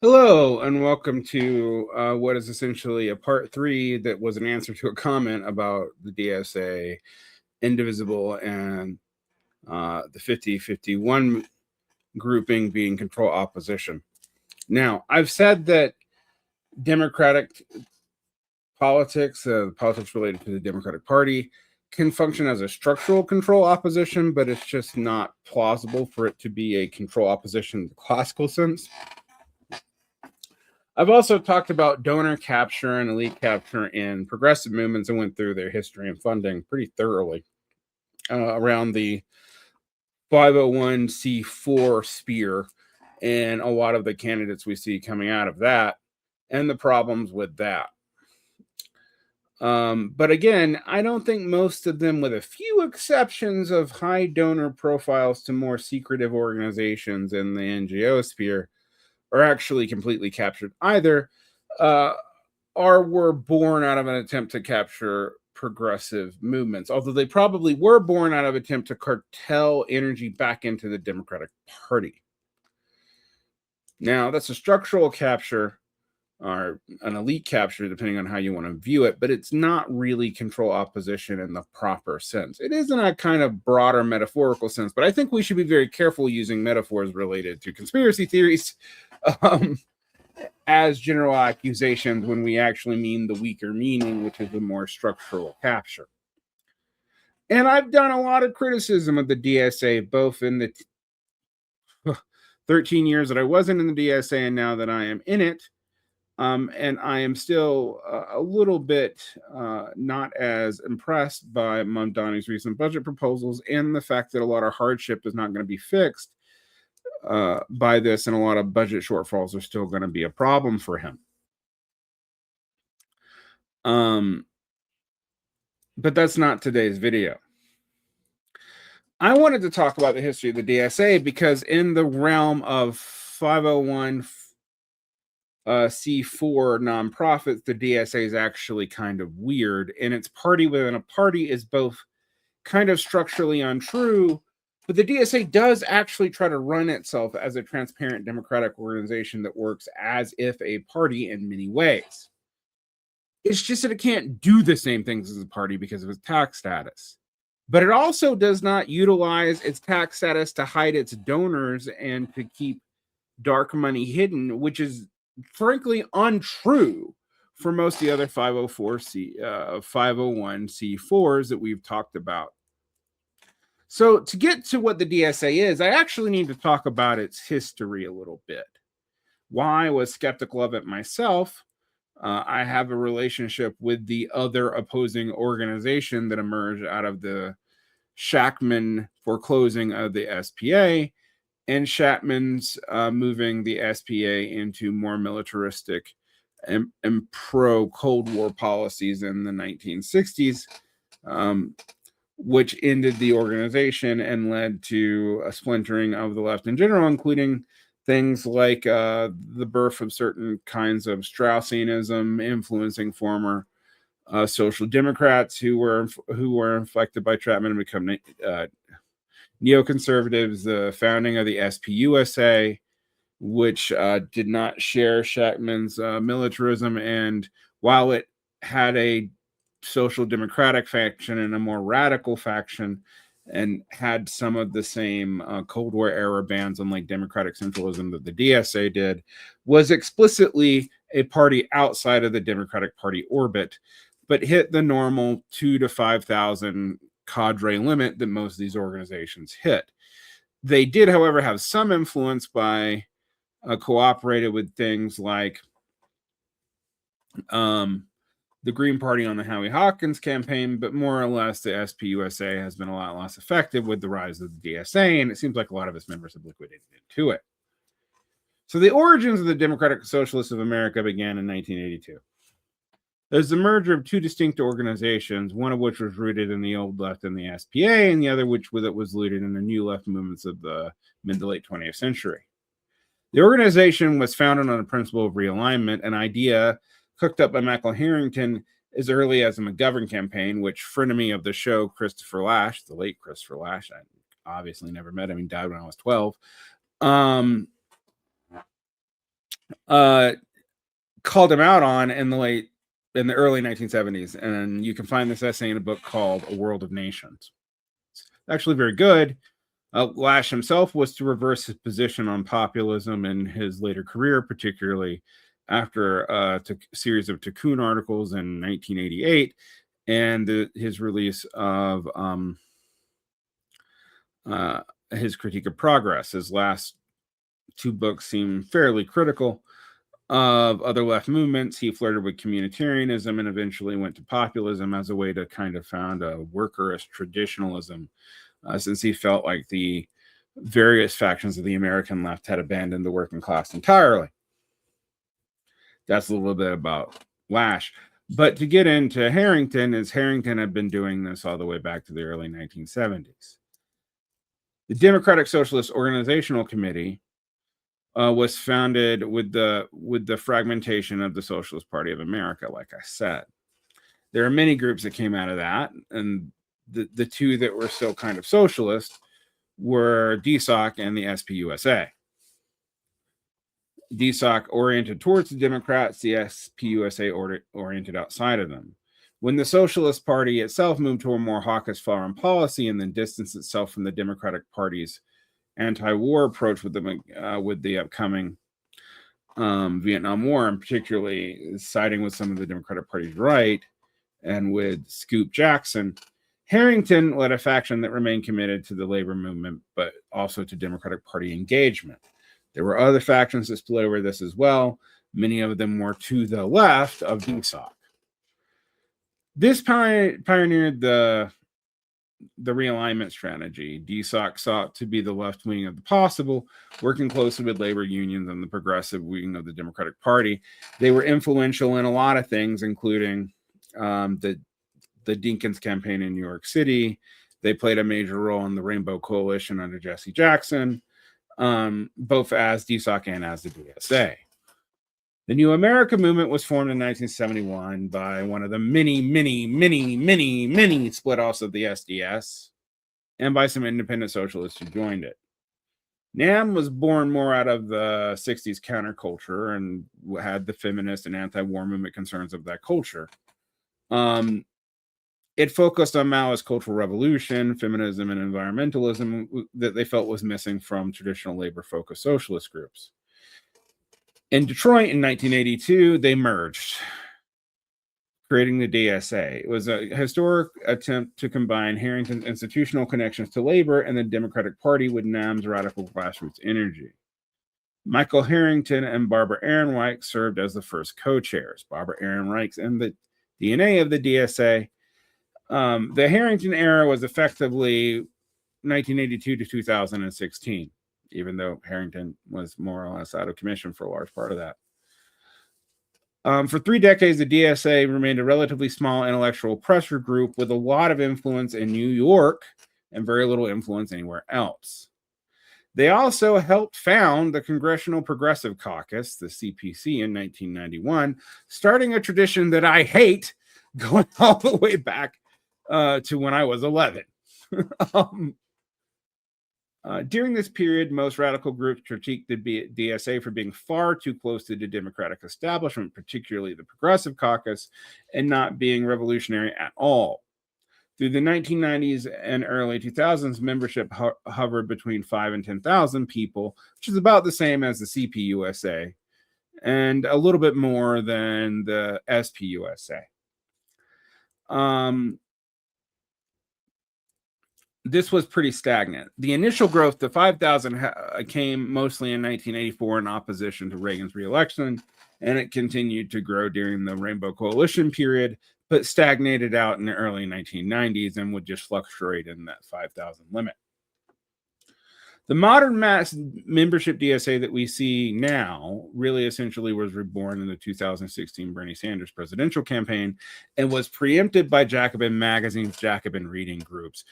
Hello, and welcome to what is essentially a part three that was an answer to a comment about the DSA, indivisible, and the 50-51 grouping being control opposition. Now, I've said that Democratic politics, politics related to the Democratic Party, can function as a structural control opposition, but it's just not plausible for it to be a control opposition in the classical sense. I've also talked about donor capture and elite capture in progressive movements and went through their history and funding pretty thoroughly around the 501c4 sphere and a lot of the candidates we see coming out of that and the problems with that. But again, I don't think most of them, with a few exceptions of high donor profiles to more secretive organizations in the NGO sphere, are actually completely captured either, or were born out of an attempt to capture progressive movements, although they probably were born out of an attempt to cartel energy back into the Democratic Party. Now, that's a structural capture or an elite capture, depending on how you want to view it, but it's not really control opposition in the proper sense. It is in a kind of broader metaphorical sense, but I think we should be very careful using metaphors related to conspiracy theories as general accusations when we actually mean the weaker meaning, which is the more structural capture. And I've done a lot of criticism of the DSA, both in the 13 years that I wasn't in the DSA and now that I am in it. And I am still a little bit not as impressed by Mamdani's recent budget proposals and the fact that a lot of hardship is not going to be fixed by this, and a lot of budget shortfalls are still going to be a problem for him. But that's not today's video. I wanted to talk about the history of the DSA because in the realm of 501 C4 nonprofits, the DSA is actually kind of weird, and its party within a party is both kind of structurally untrue, but the DSA does actually try to run itself as a transparent democratic organization that works as if a party in many ways. It's just that it can't do the same things as a party because of its tax status. But it also does not utilize its tax status to hide its donors and to keep dark money hidden, which is frankly untrue for most of the other 501c4s that we've talked about. So to get to what the DSA is, I actually need to talk about its history a little bit. Why I was skeptical of it myself. I have a relationship with the other opposing organization that emerged out of the Shachtman foreclosing of the SPA and Chapman's moving the SPA into more militaristic and pro-Cold War policies in the 1960s, which ended the organization and led to a splintering of the left in general, including things like the birth of certain kinds of Straussianism, influencing former social democrats who were inflected by Chapman and become neoconservatives, the founding of the SPUSA, which did not share Shachtman's militarism. And while it had a social democratic faction and a more radical faction and had some of the same Cold War era bans on like democratic centralism that the DSA did, was explicitly a party outside of the Democratic Party orbit, but hit the normal 2,000 to 5,000 cadre limit that most of these organizations hit. They did, however, have some influence by cooperated with things like the Green Party on the Howie Hawkins campaign, but more or less the SPUSA has been a lot less effective with the rise of the DSA, and it seems like a lot of its members have liquidated into it. So the origins of the Democratic Socialists of America began in 1982. There's the merger of two distinct organizations, one of which was rooted in the old left and the SPA, and the other which was rooted in the new left movements of the mid to late 20th century. The organization was founded on the principle of realignment, an idea cooked up by Michael Harrington as early as the McGovern campaign, which frenemy of the show, Christopher Lasch, the late Christopher Lasch, I obviously never met him, he died when I was 12, called him out on in the early 1970s. And you can find this essay in a book called A World of Nations. It's actually very good. Lash himself was to reverse his position on populism in his later career, particularly after a series of Tikkun articles in 1988 and his release of his Critique of Progress. His last two books seem fairly critical of other left movements. He flirted with communitarianism and eventually went to populism as a way to kind of found a workerist traditionalism, since he felt like the various factions of the American left had abandoned the working class entirely. That's a little bit about Lash. But to get into Harrington, Harrington had been doing this all the way back to the early 1970s. The Democratic Socialist Organizational Committee was founded with the fragmentation of the Socialist Party of America, like I said. There are many groups that came out of that, and the two that were still kind of socialist were DSOC and the SPUSA. DSOC oriented towards the Democrats, the SPUSA oriented outside of them. When the Socialist Party itself moved to a more hawkish foreign policy and then distanced itself from the Democratic Party's anti-war approach with the upcoming Vietnam War, and particularly siding with some of the Democratic Party's right and with Scoop Jackson, Harrington led a faction that remained committed to the labor movement, but also to Democratic Party engagement. There were other factions that split over this as well. Many of them were to the left of DSOC. This pioneered the realignment strategy. DSOC sought to be the left wing of the possible, working closely with labor unions and the progressive wing of the Democratic Party. They were influential in a lot of things, including the Dinkins campaign in New York City. They played a major role in the Rainbow Coalition under Jesse Jackson, both as DSOC and as the DSA. The New America movement was formed in 1971 by one of the many split-offs of the SDS and by some independent socialists who joined it. NAM was born more out of the 60s counterculture and had the feminist and anti-war movement concerns of that culture. It focused on Maoist cultural revolution, feminism, and environmentalism that they felt was missing from traditional labor-focused socialist groups. In Detroit in 1982, they merged, creating the DSA. It was a historic attempt to combine Harrington's institutional connections to labor and the Democratic Party with NAM's radical grassroots energy. Michael Harrington and Barbara Ehrenreich served as the first co-chairs. Barbara Ehrenreich and the DNA of the DSA. The Harrington era was effectively 1982 to 2016, even though Harrington was more or less out of commission for a large part of that. For 3 decades, the DSA remained a relatively small intellectual pressure group with a lot of influence in New York and very little influence anywhere else. They also helped found the Congressional Progressive Caucus, the CPC, in 1991, starting a tradition that I hate, going all the way back to when I was 11. During this period, most radical groups critiqued the DSA for being far too close to the Democratic establishment, particularly the Progressive Caucus, and not being revolutionary at all. Through the 1990s and early 2000s, membership hovered between 5,000 and 10,000 people, which is about the same as the CPUSA, and a little bit more than the SPUSA. This was pretty stagnant. The initial growth to 5,000 came mostly in 1984 in opposition to Reagan's re-election, and it continued to grow during the Rainbow Coalition period, but stagnated out in the early 1990s and would just fluctuate in that 5,000 limit. The modern mass membership DSA that we see now really essentially was reborn in the 2016 Bernie Sanders presidential campaign and was preempted by Jacobin magazine's Jacobin reading groups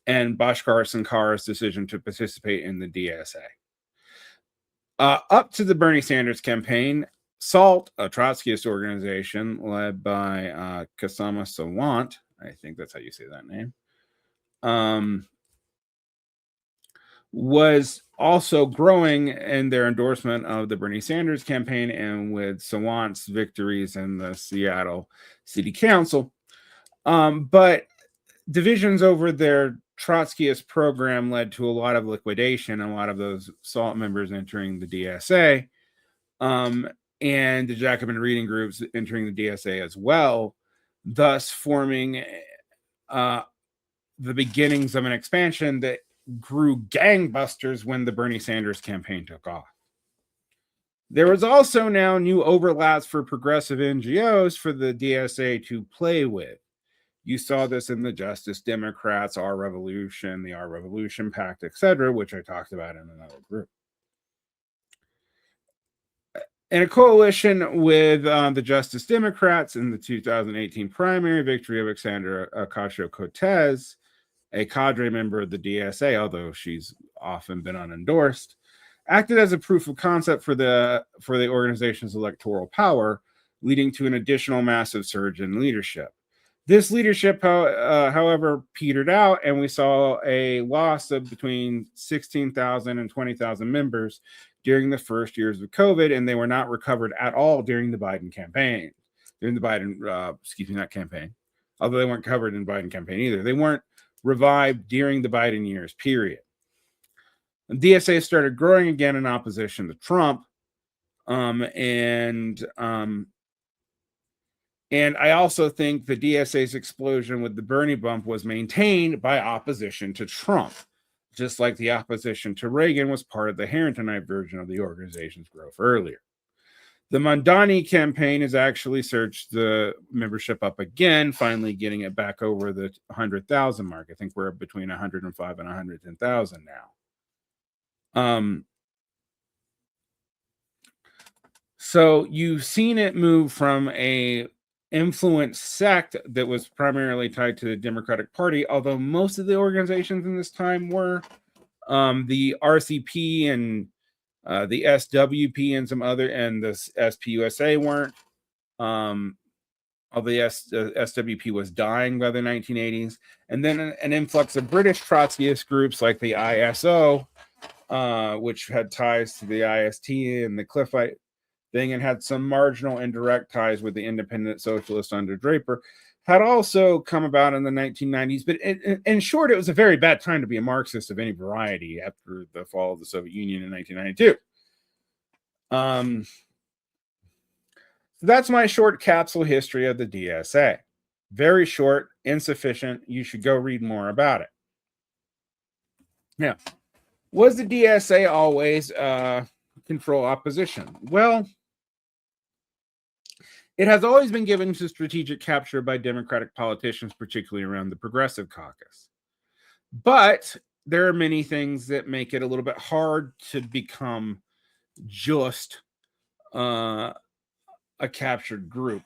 and Bhaskar Sankar's decision to participate in the DSA. Up to the Bernie Sanders campaign, SALT, a Trotskyist organization led by Kasama Sawant, I think that's how you say that name, was also growing in their endorsement of the Bernie Sanders campaign, and with Sawant's victories in the Seattle City Council. But divisions over their Trotskyist program led to a lot of liquidation, a lot of those SALT members entering the DSA, and the Jacobin reading groups entering the DSA as well, thus forming the beginnings of an expansion that grew gangbusters when the Bernie Sanders campaign took off. There was also now new overlaps for progressive NGOs for the DSA to play with. You saw this in the Justice Democrats, Our Revolution, the Our Revolution Pact, etc., which I talked about in another group. In a coalition with the Justice Democrats in the 2018 primary, victory of Alexandra Ocasio-Cortez, a cadre member of the DSA, although she's often been unendorsed, acted as a proof of concept for the organization's electoral power, leading to an additional massive surge in leadership. This leadership, however, petered out, and we saw a loss of between 16,000 and 20,000 members during the first years of COVID, and they were not recovered at all during the Biden campaign. During the Biden, not campaign, although they weren't covered in the Biden campaign either. They weren't revived during the Biden years, period. The DSA started growing again in opposition to Trump, and I also think the DSA's explosion with the Bernie bump was maintained by opposition to Trump, just like the opposition to Reagan was part of the Harringtonite version of the organization's growth earlier. The Mondani campaign has actually surged the membership up again, finally getting it back over the 100,000 mark. I think we're between 105 and 110,000 now. So you've seen it move from a influence sect that was primarily tied to the Democratic Party, although most of the organizations in this time were the RCP and the SWP and some other, and the SPUSA weren't. Although the SWP was dying by the 1980s, and then an influx of British Trotskyist groups like the ISO, which had ties to the IST and the Cliffite thing, and had some marginal indirect ties with the independent socialists under Draper, had also come about in the 1990s. But in short, it was a very bad time to be a Marxist of any variety after the fall of the Soviet Union in 1992. So that's my short capsule history of the DSA. Very short, insufficient. You should go read more about it. Now, was the DSA always control opposition? Well, it has always been given to strategic capture by Democratic politicians, particularly around the Progressive Caucus. But there are many things that make it a little bit hard to become just a captured group.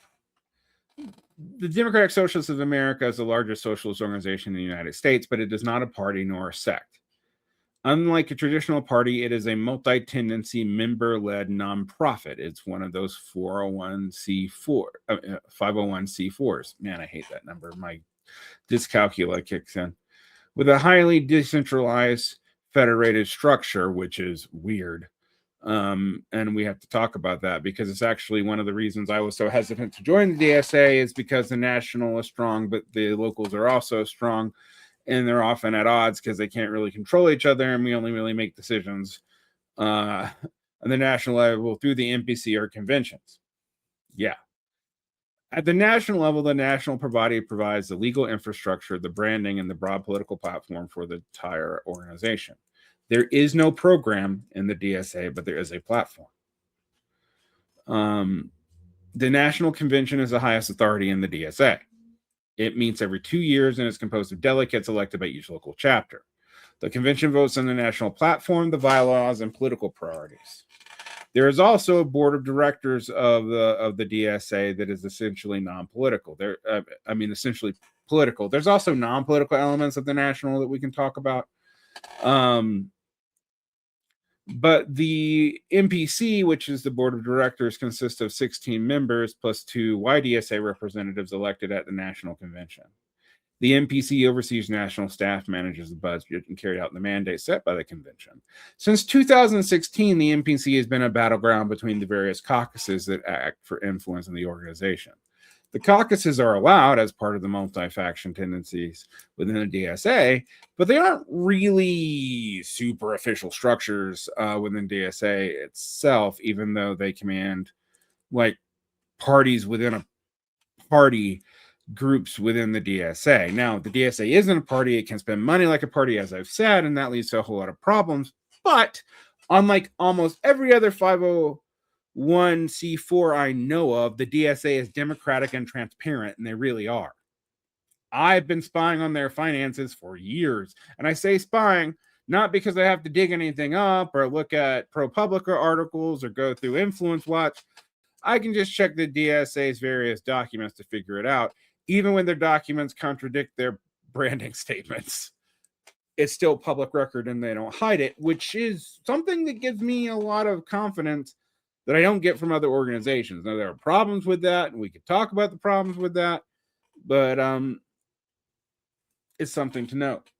The Democratic Socialists of America is the largest socialist organization in the United States, but it is not a party nor a sect. Unlike a traditional party, it is a multi-tendency, member-led nonprofit. It's one of those 501c4s. Man, I hate that number. My dyscalculia kicks in. With a highly decentralized, federated structure, which is weird. And we have to talk about that because it's actually one of the reasons I was so hesitant to join the DSA, is because the national is strong, but the locals are also strong. And they're often at odds because they can't really control each other, and we only really make decisions on the national level through the NPC or conventions. Yeah. At the national level, the national body provides the legal infrastructure, the branding, and the broad political platform for the entire organization. There is no program in the DSA, but there is a platform. The national convention is the highest authority in the DSA. It meets every 2 years and is composed of delegates elected by each local chapter. The convention votes on the national platform, the bylaws, and political priorities. There is also a board of directors of the DSA that is essentially non-political. Essentially political. There's also non-political elements of the national that we can talk about. But the MPC, which is the board of directors, consists of 16 members plus 2 YDSA representatives elected at the national convention. The MPC oversees national staff, manages the budget, and carried out the mandate set by the convention. Since 2016, the MPC has been a battleground between the various caucuses that act for influence in the organization. The caucuses are allowed as part of the multi-faction tendencies within the DSA, but they aren't really super official structures within DSA itself, even though they command like parties within a party, groups within the DSA. Now, the DSA isn't a party. It can spend money like a party, as I've said, and that leads to a whole lot of problems. But unlike almost every other 501c4 I know of, the DSA is democratic and transparent, and they really are. I've been spying on their finances for years, and I say spying not because I have to dig anything up or look at ProPublica articles or go through Influence Watch. I can just check the DSA's various documents to figure it out. Even when their documents contradict their branding statements, it's still public record and they don't hide it, which is something that gives me a lot of confidence that I don't get from other organizations. Now, there are problems with that, and we could talk about the problems with that, but it's something to note.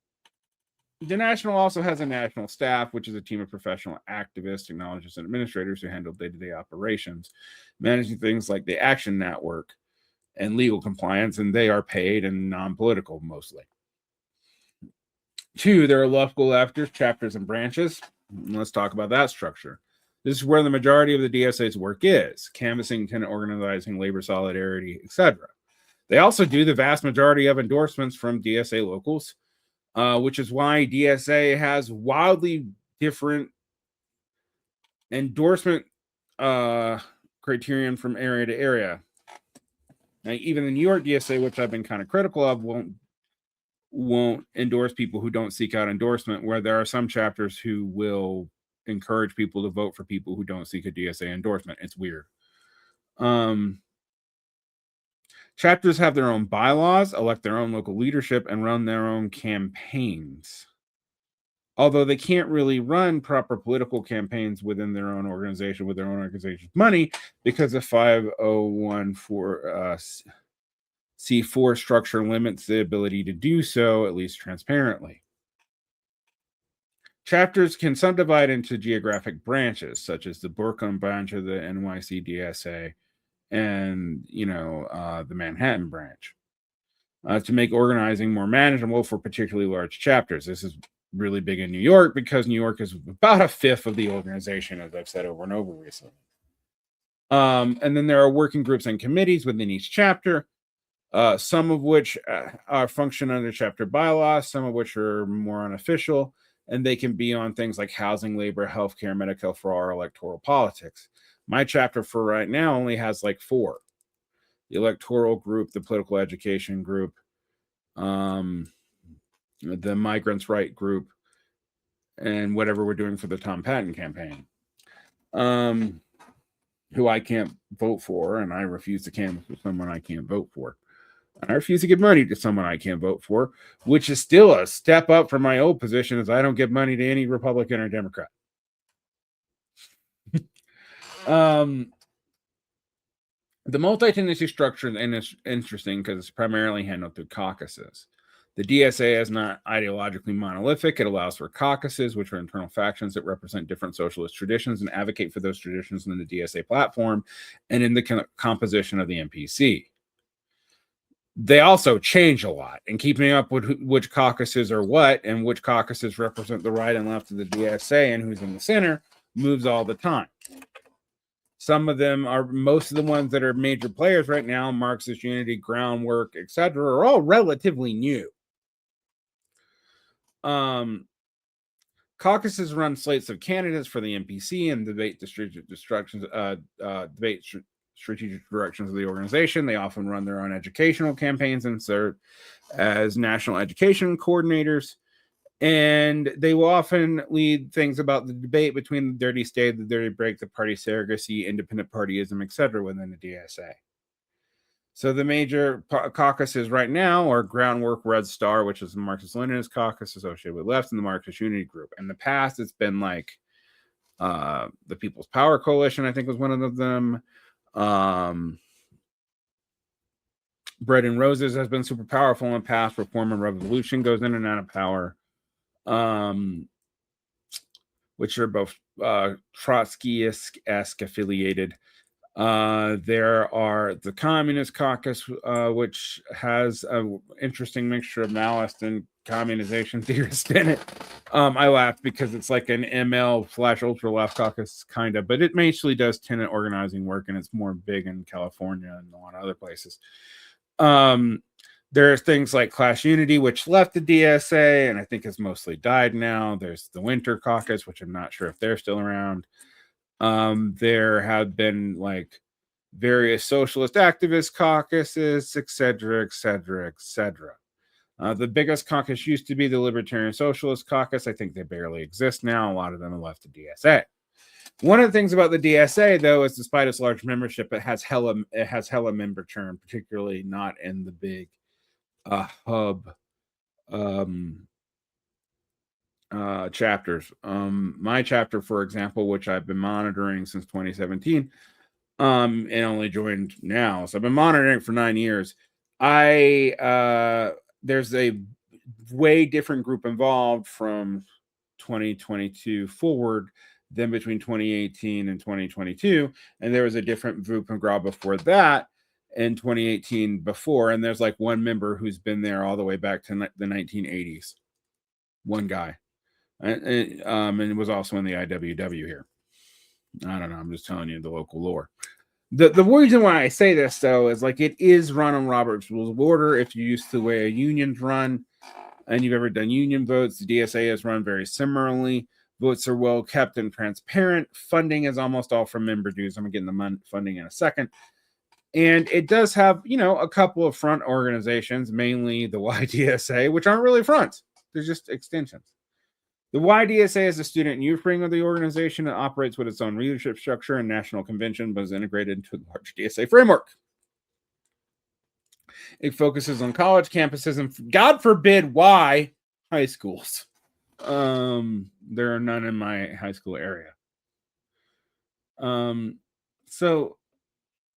The National also has a national staff, which is a team of professional activists, technologists, and administrators who handle day-to-day operations, managing things like the Action Network and legal compliance, and they are paid and non-political mostly. 2, there are local leftist chapters and branches. Let's talk about that structure. This is where the majority of the DSA's work is: canvassing, tenant organizing, labor solidarity, etc. They also do the vast majority of endorsements from DSA locals, which is why DSA has wildly different endorsement criterion from area to area. Now, even the New York DSA, which I've been kind of critical of, won't endorse people who don't seek out endorsement, where there are some chapters who will encourage people to vote for people who don't seek a DSA endorsement. It's weird. Chapters have their own bylaws, elect their own local leadership, and run their own campaigns. Although they can't really run proper political campaigns within their own organization with their own organization's money, because the 501c4 structure limits the ability to do so, at least transparently. Chapters can subdivide into geographic branches, such as the Brooklyn branch of the NYC DSA and, the Manhattan branch, to make organizing more manageable for particularly large chapters. This is really big in New York because New York is about a fifth of the organization, as I've said over and over recently. And then there are working groups and committees within each chapter, some of which function under chapter bylaws, some of which are more unofficial, and they can be on things like housing, labor, healthcare, medical, for our electoral politics. My chapter for right now only has like 4: the electoral group, the political education group, the migrants' right group, and whatever we're doing for the Tom Patton campaign, who I can't vote for, and I refuse to canvass for someone I can't vote for. And I refuse to give money to someone I can't vote for, which is still a step up from my old position, as I don't give money to any Republican or Democrat. The multi-tendency structure is interesting because it's primarily handled through caucuses. The DSA is not ideologically monolithic. It allows for caucuses, which are internal factions that represent different socialist traditions and advocate for those traditions in the DSA platform and in the composition of the MPC. They also change a lot, and keeping up with which caucuses are what and which caucuses represent the right and left of the DSA and who's in the center moves all the time. Some of them are, most of the ones that are major players right now, Marxist Unity, Groundwork, etc., are all relatively new. Caucuses run slates of candidates for the MPC and debate strategic directions of the organization. They often run their own educational campaigns and serve as national education coordinators. And they will often lead things about the debate between the dirty state, the dirty break, the party surrogacy, independent partyism, etc. within the DSA. So the major caucuses right now are Groundwork, Red Star, which is the Marxist-Leninist caucus associated with left, and the Marxist Unity Group. In the past, it's been like the People's Power Coalition, I think, was one of them. Bread and Roses has been super powerful in the past. Reform and Revolution goes in and out of power, which are both Trotsky-esque affiliated. There are the Communist Caucus, which has an interesting mixture of Maoist and communization theorists in it. I laugh because it's like an ML/ultra left caucus kind of, but it mostly does tenant organizing work, and it's more big in California and a lot of other places. There's things like Class Unity, which left the DSA and I think has mostly died now. There's the Winter Caucus, which I'm not sure if they're still around. There have been like various socialist activist caucuses, etc., etc., etc. The biggest caucus used to be the Libertarian Socialist Caucus. I think they barely exist now. A lot of them have left the DSA. One of the things about the DSA, though, is despite its large membership, it has hella member churn, particularly not in the big hub chapters. My chapter, for example, which I've been monitoring since 2017, and only joined now, so I've been monitoring it for 9 years. There's a way different group involved from 2022 forward than between 2018 and 2022, and there was a different group and grab before that in 2018 before, and there's like one member who's been there all the way back to the 1980s. One guy. And it was also in the IWW here. I don't know. I'm just telling you the local lore. The reason why I say this, though, is like it is run on Robert's Rules of Order. If you're used to the way a union's run and you've ever done union votes, the DSA is run very similarly. Votes are well kept and transparent. Funding is almost all from member dues. I'm going to get into funding in a second. And it does have, a couple of front organizations, mainly the YDSA, which aren't really fronts. They're just extensions. The YDSA is a student and youth wing of the organization. It operates with its own leadership structure and national convention, but is integrated into the large DSA framework. It focuses on college campuses and, God forbid, why high schools. There are none in my high school area. So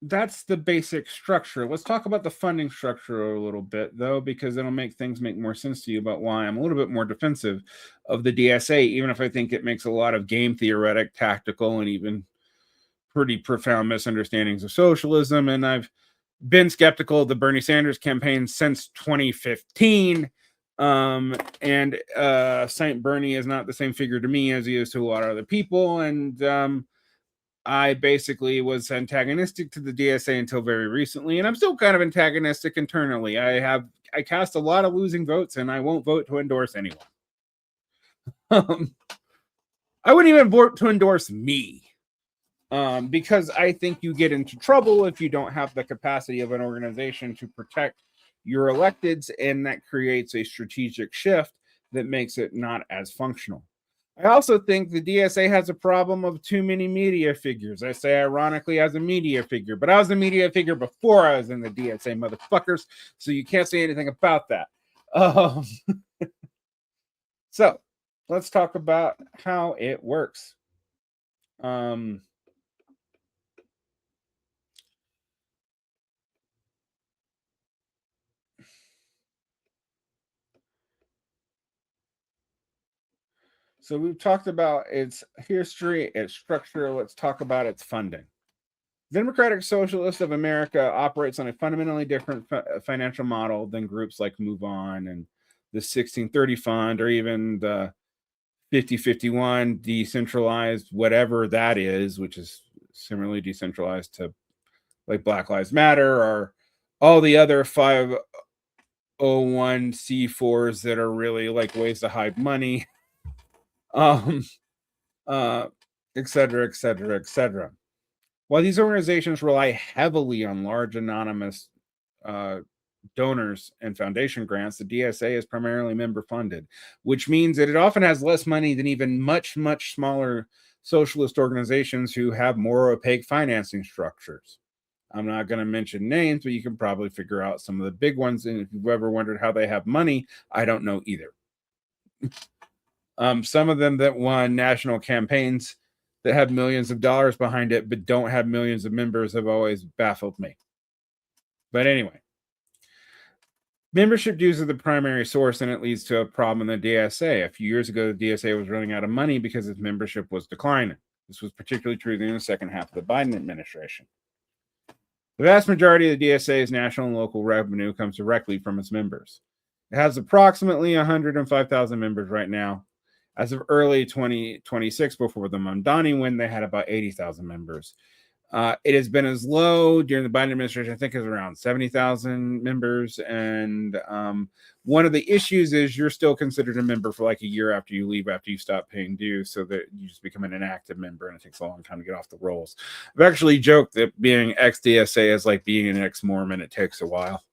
that's the basic structure. Let's talk about the funding structure a little bit, though, because it'll make things make more sense to you about why I'm a little bit more defensive of the DSA, even if I think it makes a lot of game theoretic, tactical, and even pretty profound misunderstandings of socialism. And I've been skeptical of the Bernie Sanders campaign since 2015. And Saint Bernie is not the same figure to me as he is to a lot of other people. And I basically was antagonistic to the DSA until very recently, and I'm still kind of antagonistic internally. I cast a lot of losing votes, and I won't vote to endorse anyone. I wouldn't even vote to endorse me, because I think you get into trouble if you don't have the capacity of an organization to protect your electeds, and that creates a strategic shift that makes it not as functional. I also think the DSA has a problem of too many media figures. I say ironically as a media figure, but I was a media figure before I was in the DSA, motherfuckers, so you can't say anything about that. So let's talk about how it works. So we've talked about its history, its structure. Let's talk about its funding. The Democratic Socialists of America operates on a fundamentally different financial model than groups like Move On and the 1630 Fund, or even the 5051 decentralized, whatever that is, which is similarly decentralized to like Black Lives Matter, or all the other 501c4s that are really like ways to hide money. Et cetera, et cetera, et cetera. While these organizations rely heavily on large anonymous donors and foundation grants, the DSA is primarily member funded, which means that it often has less money than even much, much smaller socialist organizations who have more opaque financing structures. I'm not going to mention names, but you can probably figure out some of the big ones. And if you've ever wondered how they have money, I don't know either. Some of them that won national campaigns that have millions of dollars behind it, but don't have millions of members, have always baffled me. But anyway, Membership dues are the primary source, and it leads to a problem in the DSA. A few years ago, the DSA was running out of money because its membership was declining. This was particularly true during the second half of the Biden administration. The vast majority of the DSA's national and local revenue comes directly from its members. It has approximately 105,000 members right now. As of early 2026, before the Mamdani win, they had about 80,000 members. It has been as low during the Biden administration, I think, is around 70,000 members. And one of the issues is you're still considered a member for like a year after you leave, after you stop paying dues, so that you just become an inactive member, and it takes a long time to get off the rolls. I've actually joked that being ex-DSA is like being an ex-Mormon. It takes a while.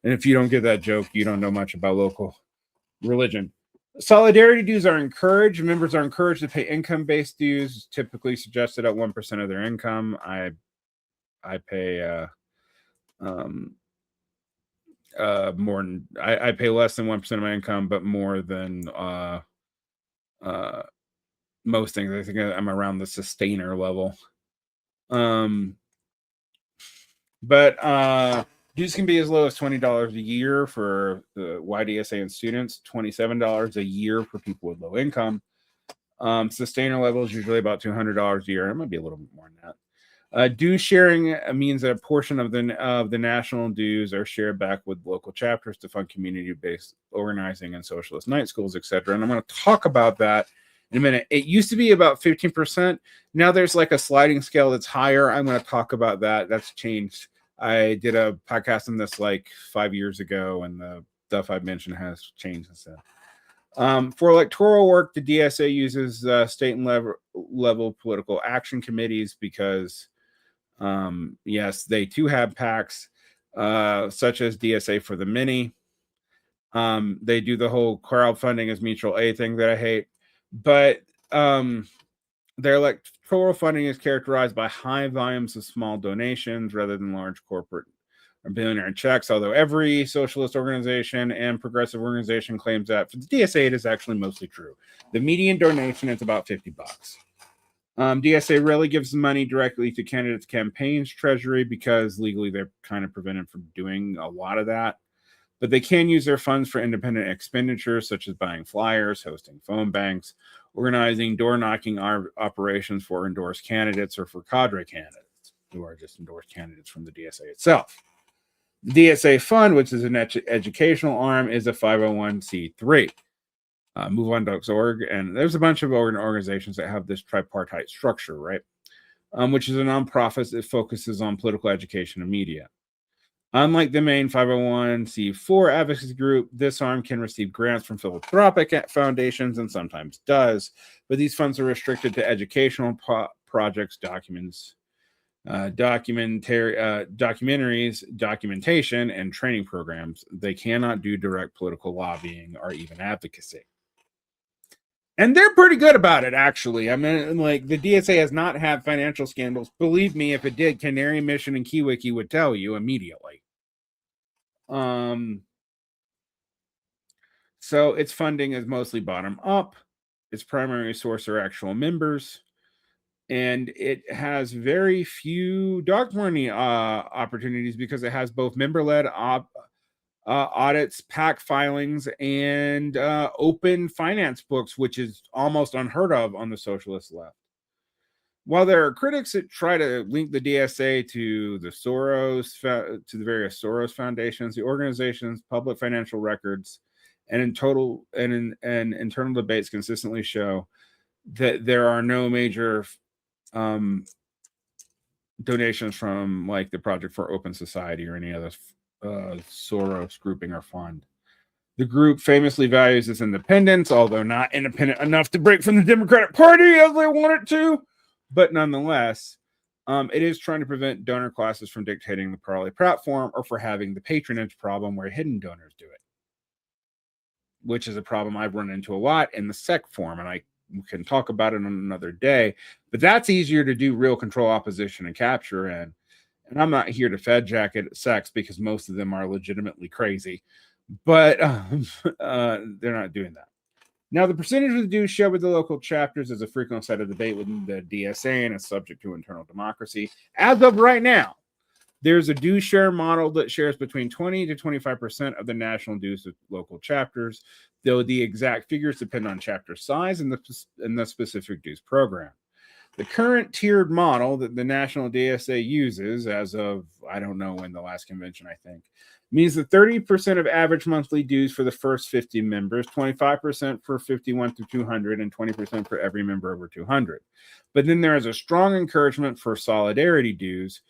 And if you don't get that joke, you don't know much about local religion. Solidarity dues are encouraged. Members are encouraged to pay income-based dues, typically suggested at 1% of their income. I pay more than I pay less than 1% of my income, but more than most things. I think I'm around the sustainer level. But dues can be as low as $20 a year for the YDSA and students, $27 a year for people with low income. Sustainer level is usually about $200 a year. It might be a little bit more than that. Due sharing means that a portion of the national dues are shared back with local chapters to fund community-based organizing and socialist night schools, etc. And I'm going to talk about that in a minute. It used to be about 15%. Now there's like a sliding scale that's higher. I'm going to talk about that. That's changed. I did a podcast on this like 5 years ago, and the stuff I've mentioned has changed since then. For electoral work, the DSA uses state and level political action committees because, yes, they too have PACs, such as DSA for the Mini. They do the whole crowdfunding as mutual aid thing that I hate, but their electoral funding is characterized by high volumes of small donations rather than large corporate or billionaire checks, although every socialist organization and progressive organization claims that. For the DSA, it is actually mostly true. The median donation is about $50. DSA rarely gives money directly to candidates' campaigns' treasury because legally they're kind of prevented from doing a lot of that. But they can use their funds for independent expenditures, such as buying flyers, hosting phone banks, organizing door-knocking operations for endorsed candidates or for cadre candidates who are just endorsed candidates from the DSA itself. The DSA fund, which is an educational arm, is a 501c3. MoveOn.org, and there's a bunch of organizations that have this tripartite structure, right? Which is a nonprofit that focuses on political education and media. Unlike the main 501c4 advocacy group, this arm can receive grants from philanthropic foundations and sometimes does, but these funds are restricted to educational projects, documentaries, documentation, and training programs. They cannot do direct political lobbying or even advocacy. And they're pretty good about it, actually. I mean, like, the DSA has not had financial scandals. Believe me, if it did, Canary Mission and KeyWiki would tell you immediately. So its funding is mostly bottom up. Its primary source are actual members. And it has very few dark money opportunities because it has both member-led audits, PAC filings, and open finance books, which is almost unheard of on the socialist left. While there are critics that try to link the DSA to the various Soros foundations, the organization's public financial records and internal debates consistently show that there are no major donations from like the Project for Open Society or any other Soros grouping or fund. The group famously values its independence, although not independent enough to break from the Democratic Party as they want it to. But nonetheless, it is trying to prevent donor classes from dictating the party platform or for having the patronage problem where hidden donors do it, which is a problem I've run into a lot in the sec form, and I can talk about it on another day. But that's easier to do real control opposition and capture in. And I'm not here to fed jacket sex because most of them are legitimately crazy, but they're not doing that. Now, the percentage of the dues shared with the local chapters is a frequent site of debate within the DSA and is subject to internal democracy. As of right now, There's a due share model that shares between 20 to 25% of the national dues of local chapters, though the exact figures depend on chapter size and the specific dues program. The current tiered model that the national DSA uses, as of, I don't know when the last convention, I think, means that 30% of average monthly dues for the first 50 members, 25% for 51 to 200, and 20% for every member over 200. But then there is a strong encouragement for solidarity dues,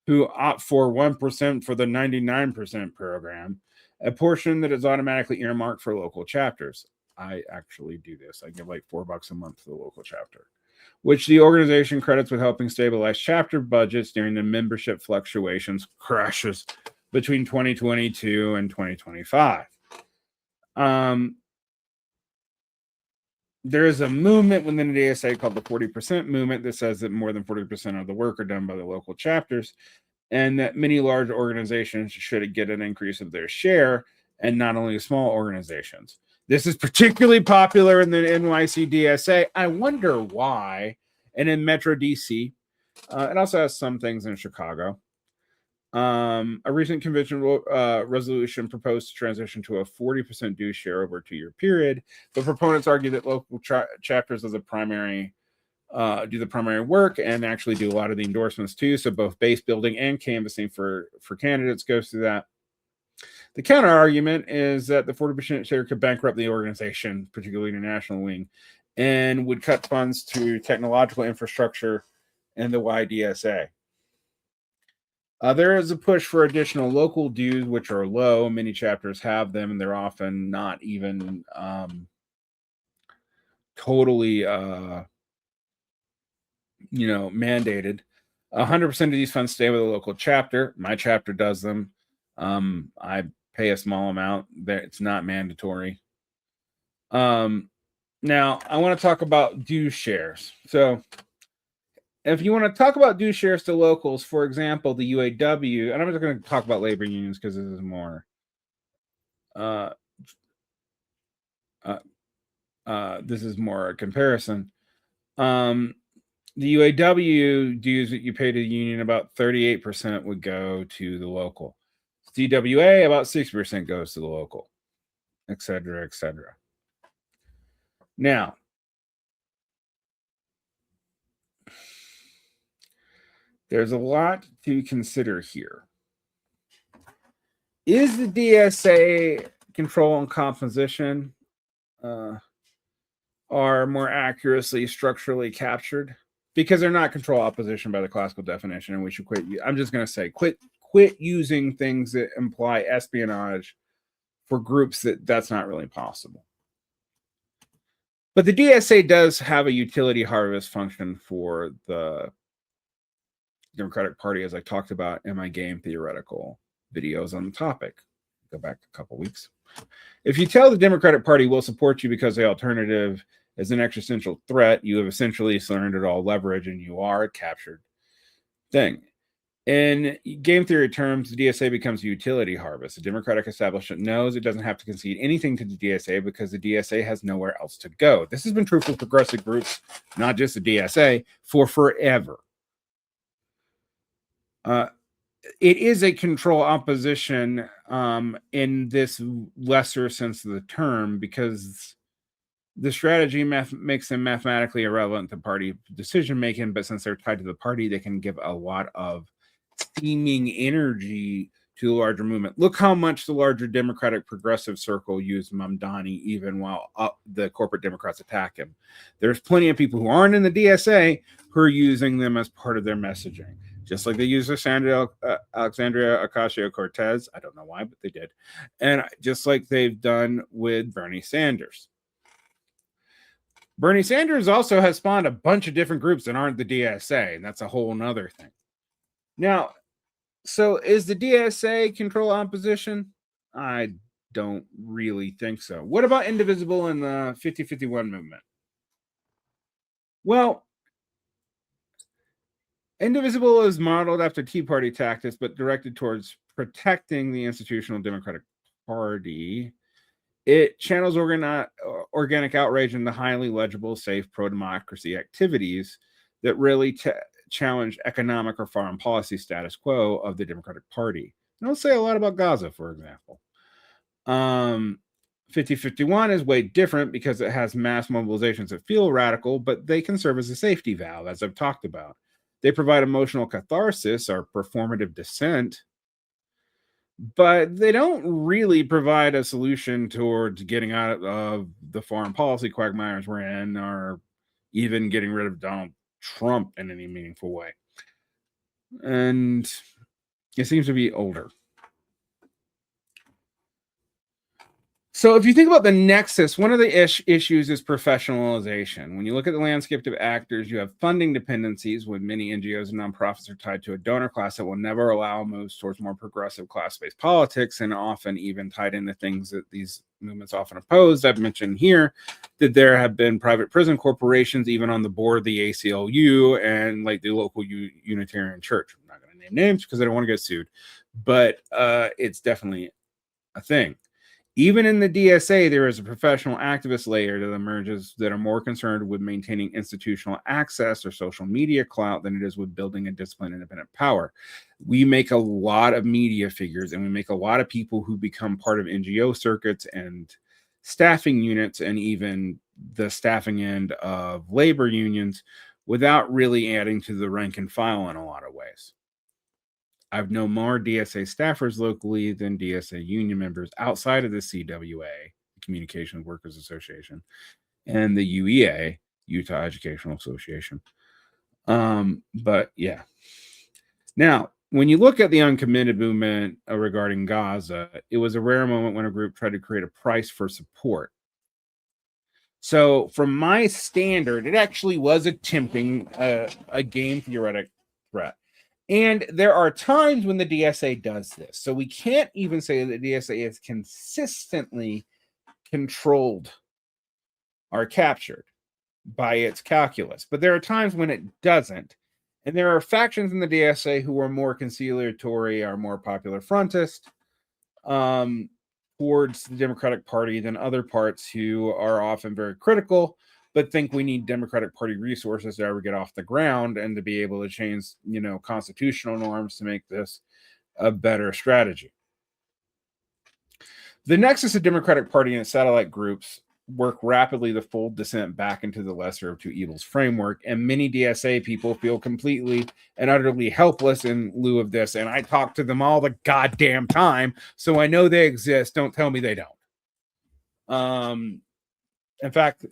who opt for 1% for the 99% program, a portion that is automatically earmarked for local chapters. I actually do this. I give like $4 a month to the local chapter, which the organization credits with helping stabilize chapter budgets during the membership fluctuations crashes between 2022 and 2025. There is a movement within the DSA called the 40% movement that says that more than 40% of the work are done by the local chapters, and that many large organizations should get an increase of their share, and not only small organizations. This is particularly popular in the NYC DSA. I wonder why. And in Metro DC, it also has some things in Chicago. A recent convention resolution proposed to transition to a 40% due share over a 2-year period, but proponents argue that local chapters as a primary do the primary work and actually do a lot of the endorsements too. So both base building and canvassing for candidates goes through that. The counter argument is that the 40% share could bankrupt the organization, particularly the national wing, and would cut funds to technological infrastructure and the YDSA. There is a push for additional local dues, which are low. Many chapters have them, and they're often not even totally, mandated. 100% of these funds stay with a local chapter. My chapter does them. I pay a small amount. It's not mandatory. Now, I want to talk about due shares. So, if you want to talk about due shares to locals, for example, the UAW, and I'm just going to talk about labor unions because this is more a comparison. The UAW dues that you pay to the union, about 38% would go to the local. DWA, about 6% goes to the local, et cetera, et cetera. Now, there's a lot to consider here. Is the DSA control and composition are more accurately structurally captured? Because they're not control opposition by the classical definition, and we should quit. I'm just going to say quit using things that imply espionage for groups that's not really possible. But the DSA does have a utility harvest function for the Democratic Party, as I talked about in my game theoretical videos on the topic. Go back a couple weeks. If you tell the Democratic Party will support you because the alternative is an existential threat, you have essentially surrendered all leverage and you are a captured thing. In game theory terms, the DSA becomes a utility harvest. The Democratic establishment knows it doesn't have to concede anything to the DSA because the DSA has nowhere else to go. This has been true for progressive groups, not just the DSA, for forever. It is a control opposition in this lesser sense of the term, because the strategy makes them mathematically irrelevant to party decision making, but since they're tied to the party, they can give a lot of steaming energy to the larger movement. Look how much the larger Democratic progressive circle used Mamdani even while the corporate Democrats attack him. There's plenty of people who aren't in the DSA who are using them as part of their messaging. Just like they used Alexandria Ocasio-Cortez. I don't know why, but they did. And just like they've done with Bernie Sanders. Bernie Sanders also has spawned a bunch of different groups that aren't the DSA, and that's a whole nother thing. Now, so is the DSA control opposition? I don't really think so. What about Indivisible and the 50-51 movement? Well, Indivisible is modeled after Tea Party tactics, but directed towards protecting the institutional Democratic Party. It channels organic outrage into highly legible, safe pro-democracy activities that really challenged economic or foreign policy status quo of the Democratic Party. They don't say a lot about Gaza, for example. 5051 is way different because it has mass mobilizations that feel radical, but they can serve as a safety valve, as I've talked about. They provide emotional catharsis or performative dissent, but they don't really provide a solution towards getting out of the foreign policy quagmires we're in, or even getting rid of Donald Trump in any meaningful way. And it seems to be older. So if you think about the nexus, one of the issues is professionalization. When you look at the landscape of actors, you have funding dependencies when many NGOs and nonprofits are tied to a donor class that will never allow moves towards more progressive class-based politics, and often even tied into things that these movements often oppose. I've mentioned here that there have been private prison corporations even on the board of the ACLU and like the local Unitarian Church. I'm not going to name names because I don't want to get sued, but it's definitely a thing. Even in the DSA, there is a professional activist layer that emerges that are more concerned with maintaining institutional access or social media clout than it is with building a disciplined independent power. We make a lot of media figures, and we make a lot of people who become part of NGO circuits and staffing units and even the staffing end of labor unions without really adding to the rank and file in a lot of ways. I've known more DSA staffers locally than DSA union members outside of the CWA, Communications Workers Association, and the UEA, Utah Educational Association. But yeah. Now, when you look at the uncommitted movement regarding Gaza, it was a rare moment when a group tried to create a price for support. So from my standard, it actually was attempting a game theoretic threat. And there are times when the DSA does this. So we can't even say that the DSA is consistently controlled or captured by its calculus. But there are times when it doesn't. And there are factions in the DSA who are more conciliatory or more popular frontist towards the Democratic Party than other parts who are often very critical, but think we need Democratic Party resources to ever get off the ground and to be able to change, constitutional norms to make this a better strategy. The nexus of Democratic Party and its satellite groups work rapidly to fold dissent back into the lesser of two evils framework, and many DSA people feel completely and utterly helpless in lieu of this, and I talk to them all the goddamn time, so I know they exist. Don't tell me they don't. In fact,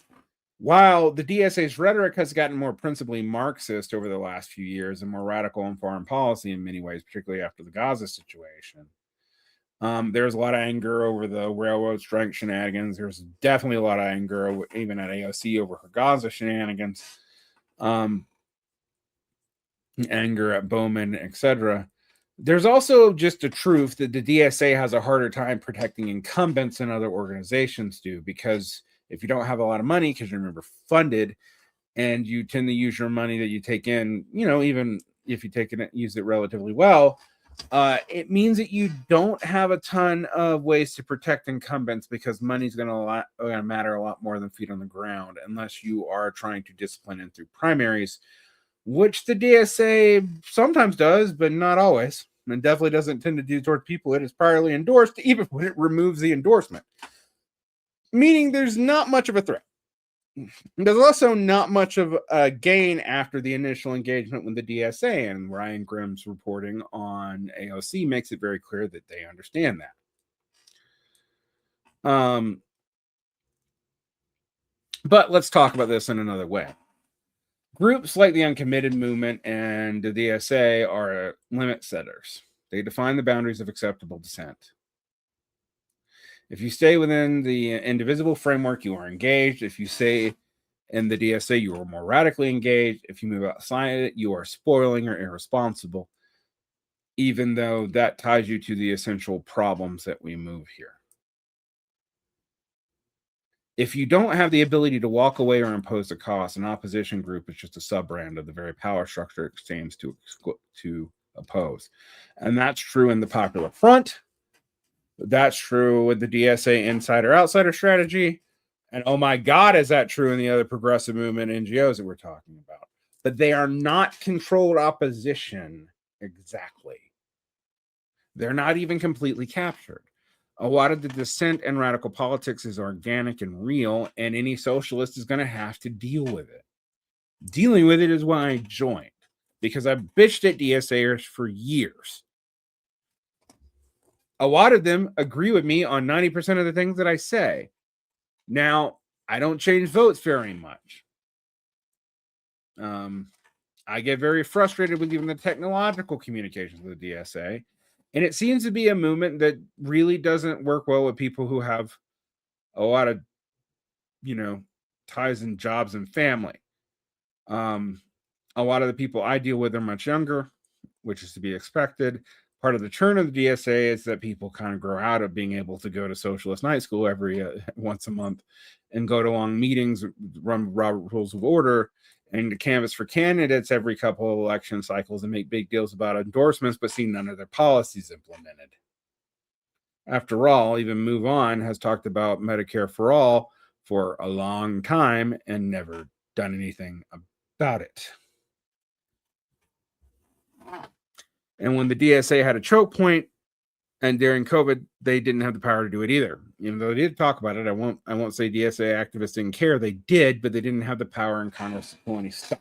while the DSA's rhetoric has gotten more principally Marxist over the last few years and more radical in foreign policy in many ways, particularly after the Gaza situation, there's a lot of anger over the railroad strike shenanigans. There's definitely a lot of anger, even at AOC, over her Gaza shenanigans, anger at Bowman, etc. There's also just a truth that the DSA has a harder time protecting incumbents than other organizations do, because if you don't have a lot of money, because you're funded, and you tend to use your money that you take in, even if you use it relatively well, it means that you don't have a ton of ways to protect incumbents, because money's going to matter a lot more than feet on the ground, unless you are trying to discipline in through primaries, which the DSA sometimes does, but not always, and definitely doesn't tend to do toward people it is priorly endorsed, even when it removes the endorsement. Meaning there's not much of a threat. There's also not much of a gain after the initial engagement with the DSA, and Ryan Grimm's reporting on AOC makes it very clear that they understand that. But let's talk about this in another way. Groups like the Uncommitted Movement and the DSA are limit setters. They define the boundaries of acceptable dissent. If you stay within the indivisible framework, you are engaged. If you stay in the DSA, you are more radically engaged. If you move outside it, you are spoiling or irresponsible, even though that ties you to the essential problems that we move here. If you don't have the ability to walk away or impose a cost, an opposition group is just a sub-brand of the very power structure it aims to oppose. And that's true in the Popular Front. That's true with the DSA insider-outsider strategy. And oh my God, is that true in the other progressive movement NGOs that we're talking about? but they are not controlled opposition exactly. They're not even completely captured. A lot of the dissent in radical politics is organic and real, and any socialist is going to have to deal with it. Dealing with it is why I joined, because I've bitched at DSAers for years. A lot of them agree with me on 90% of the things that I say. Now, I don't change votes very much. I get very frustrated with even the technological communications of the DSA. And it seems to be a movement that really doesn't work well with people who have a lot of, ties and jobs and family. A lot of the people I deal with are much younger, which is to be expected. Part of the churn of the DSA is that people kind of grow out of being able to go to socialist night school every once a month and go to long meetings, run Robert Rules of Order, and to canvass for candidates every couple of election cycles and make big deals about endorsements, but see none of their policies implemented. After all, even Move On has talked about Medicare for all for a long time and never done anything about it. And when the DSA had a choke point, and during COVID, they didn't have the power to do it either. Even though they did talk about it, I won't say DSA activists didn't care. They did, but they didn't have the power in Congress to pull any stuff.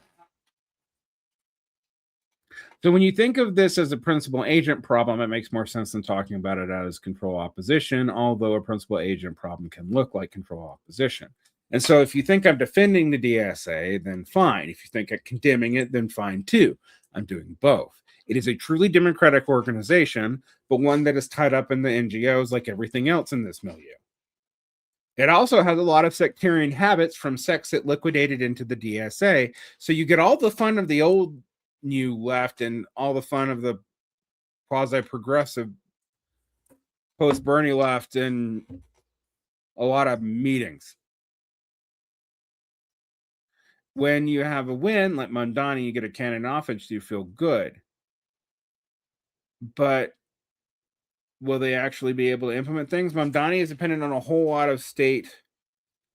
So when you think of this as a principal agent problem, it makes more sense than talking about it as control opposition, although a principal agent problem can look like control opposition. And so if you think I'm defending the DSA, then fine. If you think I'm condemning it, then fine too. I'm doing both. It is a truly democratic organization, but one that is tied up in the NGOs like everything else in this milieu. It also has a lot of sectarian habits from sects that liquidated into the DSA. So you get all the fun of the old new left and all the fun of the quasi-progressive post-Bernie left and a lot of meetings. When you have a win like Mondani, you get a cannon offense, you feel good. But will they actually be able to implement things? Mamdani is dependent on a whole lot of state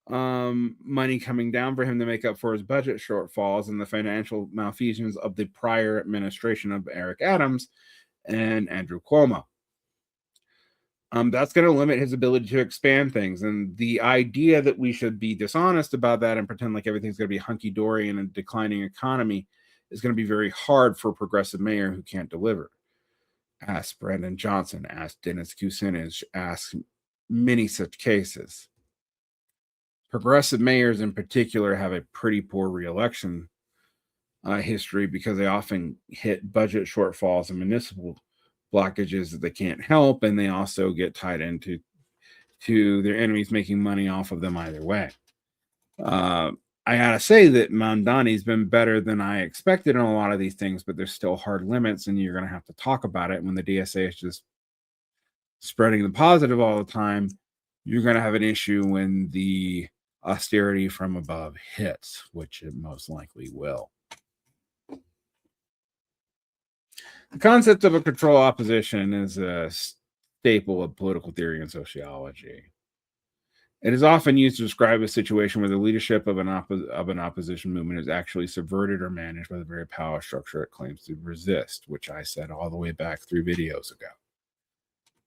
money coming down for him to make up for his budget shortfalls and the financial malfeasance of the prior administration of Eric Adams and Andrew Cuomo. That's going to limit his ability to expand things. And the idea that we should be dishonest about that and pretend like everything's going to be hunky-dory in a declining economy is going to be very hard for a progressive mayor who can't deliver. Ask Brandon Johnson, ask Dennis Kucinich, ask many such cases. Progressive mayors in particular have a pretty poor reelection history because they often hit budget shortfalls and municipal blockages that they can't help, and they also get tied into their enemies making money off of them either way. I gotta say that Mamdani's been better than I expected on a lot of these things, but there's still hard limits, and you're gonna have to talk about it. When the DSA is just spreading the positive all the time, you're gonna have an issue when the austerity from above hits, which it most likely will. The concept of a control opposition is a staple of political theory and sociology. It is often used to describe a situation where the leadership of an opposition movement is actually subverted or managed by the very power structure it claims to resist, which I said all the way back 3 videos ago.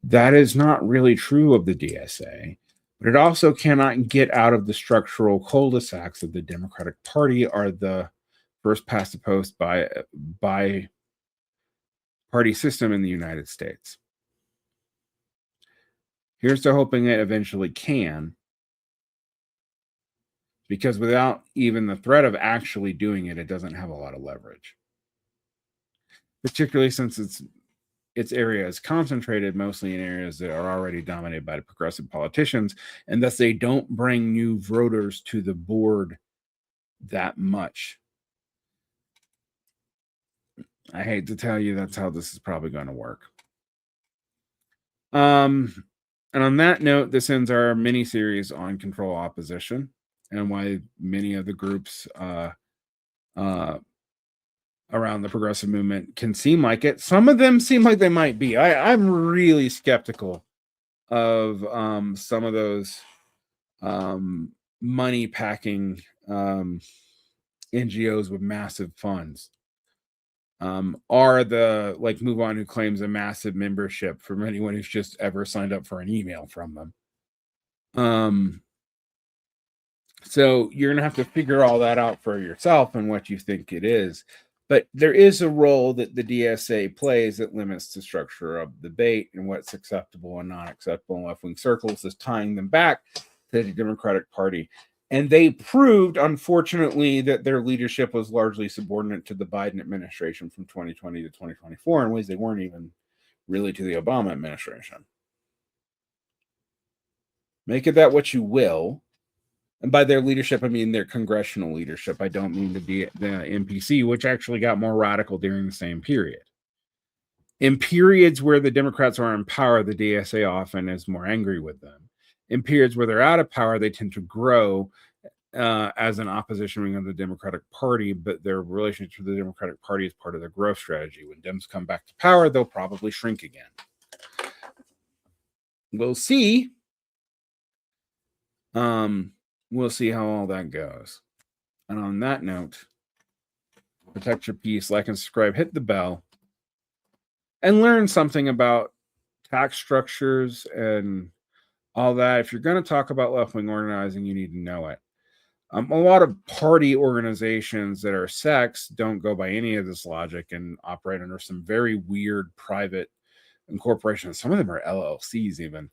That is not really true of the DSA, but it also cannot get out of the structural cul-de-sacs of the Democratic Party or the first past the post by party system in the United States. Here's to hoping it eventually can, because without even the threat of actually doing it, it doesn't have a lot of leverage. Particularly since its area is concentrated mostly in areas that are already dominated by the progressive politicians, and thus they don't bring new voters to the board that much. I hate to tell you that's how this is probably going to work. And on that note, this ends our mini-series on control opposition and why many of the groups around the progressive movement can seem like it. Some of them seem like they might be. I'm really skeptical of some of those money packing NGOs with massive funds, are the like Move On, who claims a massive membership from anyone who's just ever signed up for an email from them. So you're gonna have to figure all that out for yourself and what you think it is. But there is a role that the DSA plays that limits the structure of debate and what's acceptable and not acceptable in left-wing circles, is tying them back to the Democratic Party. And they proved, unfortunately, that their leadership was largely subordinate to the Biden administration from 2020 to 2024 in ways they weren't even really to the Obama administration. Make it that what you will. And by their leadership, I mean their congressional leadership. I don't mean the NPC, which actually got more radical during the same period. In periods where the Democrats are in power, the DSA often is more angry with them. In periods where they're out of power, they tend to grow as an opposition wing of the Democratic Party, but their relationship to the Democratic Party is part of their growth strategy. When Dems come back to power, they'll probably shrink again. We'll see. We'll see how all that goes. And on that note, protect your peace, like and subscribe, hit the bell, and learn something about tax structures and all that. If you're going to talk about left-wing organizing, you need to know it. A lot of party organizations that are sects don't go by any of this logic and operate under some very weird private incorporations. Some of them are LLCs even.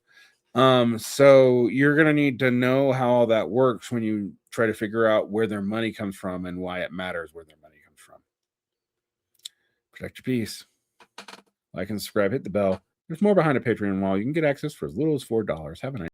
So you're going to need to know how all that works when you try to figure out where their money comes from and why it matters where their money comes from. Protect your peace. Like and subscribe, hit the bell. There's more behind a Patreon wall. You can get access for as little as $4. Have a nice